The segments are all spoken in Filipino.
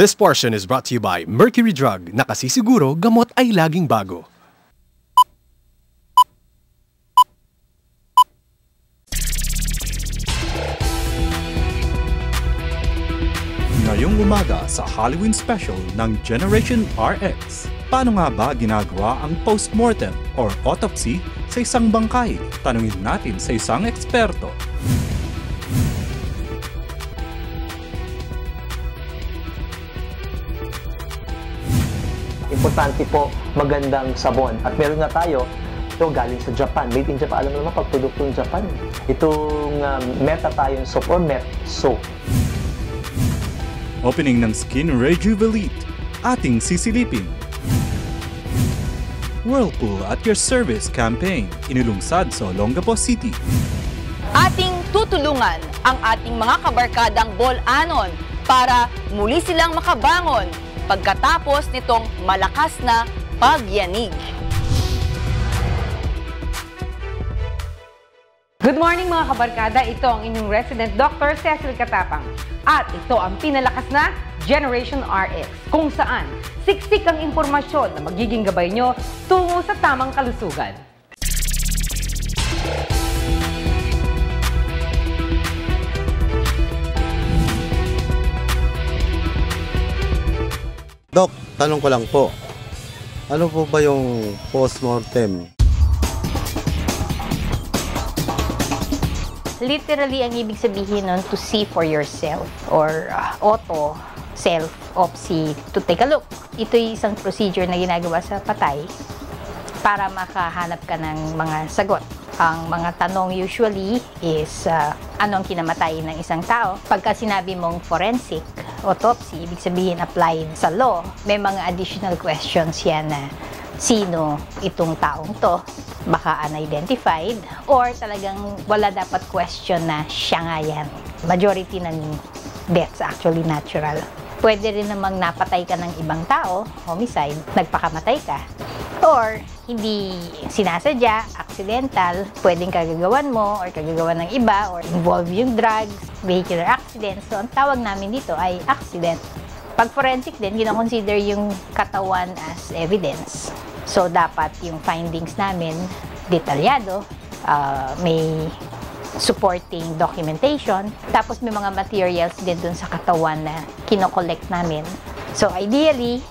This portion is brought to you by Mercury Drug, nakasisiguro gamot ay laging bago. Ngayong umaga sa Halloween special ng Generation RX. Paano nga ba ginagawa ang postmortem or autopsy sa isang bangkay? Tanungin natin sa isang eksperto. Importante po magandang sabon. At meron nga tayo, ito galing sa Japan. Made in Japan. Alam mo naman pag produkto ng Japan. Itong Metathioin soap or Met soap. Opening ng Skin Rejuvelate, ating sisilipin. Whirlpool at your service campaign, inilungsad sa Olongapo City. Ating tutulungan ang ating mga kabarkadang bol-anon para muli silang makabangon pagkatapos nitong malakas na pagyanig. Good morning mga kabarkada, ito ang inyong resident Dr. Cecil Katapang. At ito ang pinalakas na Generation RX, kung saan siksik ang impormasyon na magiging gabay nyo tungo sa tamang kalusugan. Dok, tanong ko lang po, ano po ba yung postmortem? Literally, ang ibig sabihin nun, to see for yourself or auto self-opsy, to take a look. Ito'y isang procedure na ginagawa sa patay para makahanap ka ng mga sagot. Ang mga tanong usually is, ano ang kinamatay ng isang tao? Pagka sinabi mong forensic autopsy, ibig sabihin applied sa law, may mga additional questions yan na sino itong taong to, baka unidentified, or talagang wala dapat question na siya nga yan. Majority ng deaths actually natural. Pwede rin namang napatay ka ng ibang tao, homicide, nagpakamatay ka, or hindi sinasadya, accidental, pwedeng kagagawan mo or kagagawan ng iba, or involve yung drugs, vehicular accident. So, ang tawag namin dito ay accident. Pag forensic din, gina-consider yung katawan as evidence. So, dapat yung findings namin detalyado, may supporting documentation, tapos may mga materials din dun sa katawan na kinokollect namin. So, ideally,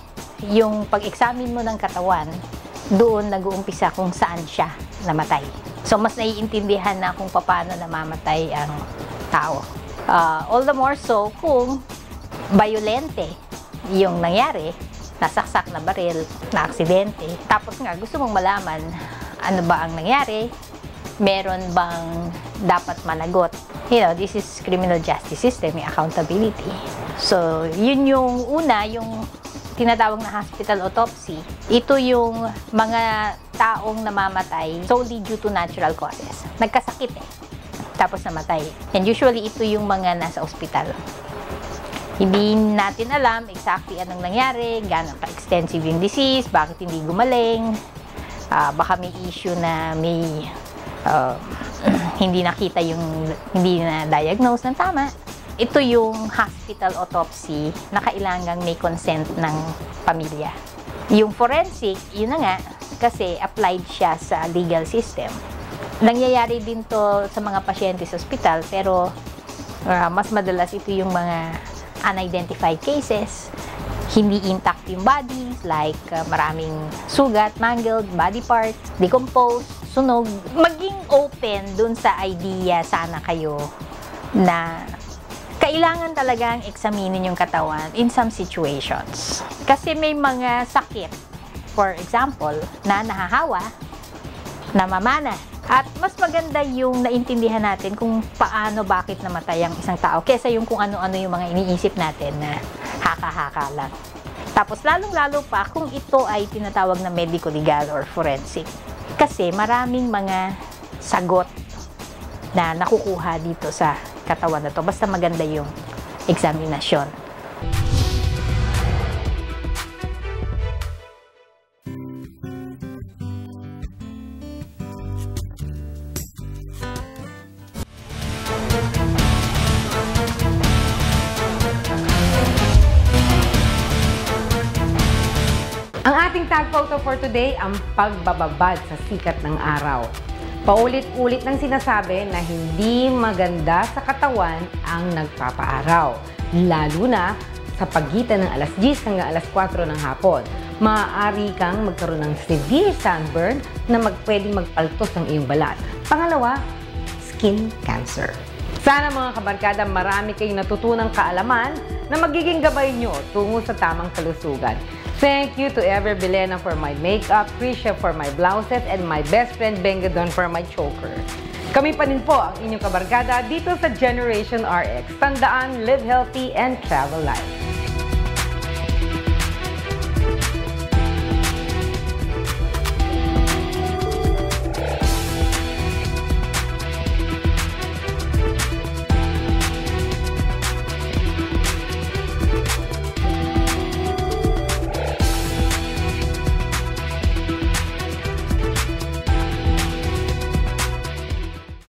yung pag-examine mo ng katawan, doon nag-uumpisa kung saan siya namatay. So, mas naiintindihan na kung paano namamatay ang tao. All the more so kung violente yung nangyari, nasaksak na baril, na aksidente. Tapos nga, gusto mong malaman ano ba ang nangyari, meron bang dapat managot. You know, this is criminal justice system, may accountability. So, yun yung una, yung tinatawag na hospital autopsy. Ito yung mga taong namamatay solely due to natural causes. Nagkasakit tapos namatay. And usually, ito yung mga nasa ospital. Hindi natin alam exactly anong nangyari, gaano ka-extensive yung disease, bakit hindi gumaling, baka may issue na may hindi nakita yung, hindi na-diagnose ng tama. Ito yung hospital autopsy na kailangang may consent ng pamilya. Yung forensic, yun na nga, kasi applied siya sa legal system. Nangyayari din to sa mga pasyente sa ospital, pero mas madalas ito yung mga unidentified cases, hindi intact yung body, like maraming sugat, mangled, body parts, decomposed, sunog. Maging open dun sa idea sana kayo na kailangan talagang examinin yung katawan in some situations. Kasi may mga sakit, for example, na nahahawa, namamana. At mas maganda yung naintindihan natin kung paano, bakit namatay ang isang tao kesa yung kung ano-ano yung mga iniisip natin na haka-haka lang. Tapos lalong-lalo pa kung ito ay tinatawag na medico-legal or forensic. Kasi maraming mga sagot na nakukuha dito sa katawan na to. Basta maganda yung examinasyon. Ang ating tag photo for today, ang pagbababad sa sikat ng araw. Paulit-ulit nang sinasabi na hindi maganda sa katawan ang nagpapaaraw, lalo na sa pagitan ng alas 10 hanggang alas 4 ng hapon. Maaari kang magkaroon ng severe sunburn na pwedeng magpaltos ng iyong balat. Pangalawa, skin cancer. Sana mga kabarkada, marami kayong natutunang kaalaman na magiging gabay nyo tungo sa tamang kalusugan. Thank you to Ever Bilena for my makeup, Krisha for my blouses, and my best friend Bengadon for my choker. Kami pa din po ang inyong kabarkada dito sa Generation RX. Tandaan, live healthy and travel light.